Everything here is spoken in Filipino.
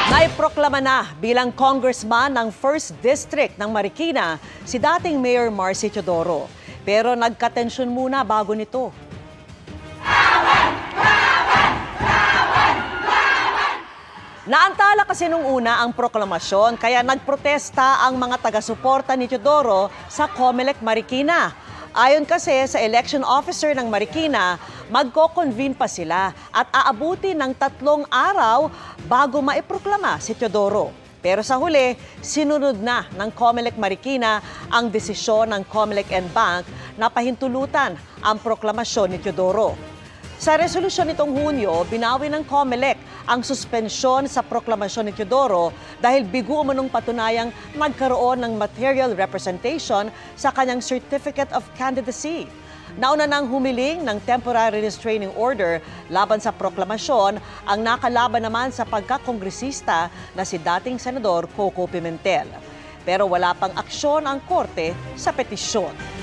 Naiproklama na bilang congressman ng 1st District ng Marikina si dating Mayor Marcy Teodoro. Pero nagkatensyon muna bago nito. Naantala kasi nung una ang proklamasyon kaya nagprotesta ang mga taga-suporta ni Teodoro sa COMELEC Marikina. Ayon kasi sa election officer ng Marikina, magko-convene pa sila at aabuti ng 3 araw bago maiproklama si Teodoro. Pero sa huli, sinunod na ng COMELEC Marikina ang desisyon ng COMELEC and Bank na pahintulutan ang proklamasyon ni Teodoro. Sa resolusyon nitong Hunyo, binawi ng COMELEC ang suspensyon sa proklamasyon ni Teodoro dahil bigo umanong patunayang nagkaroon ng material representation sa kanyang Certificate of Candidacy. Nauna nang humiling ng temporary restraining order laban sa proklamasyon ang nakalaban naman sa pagkakongresista na si dating Senador Coco Pimentel. Pero wala pang aksyon ang korte sa petisyon.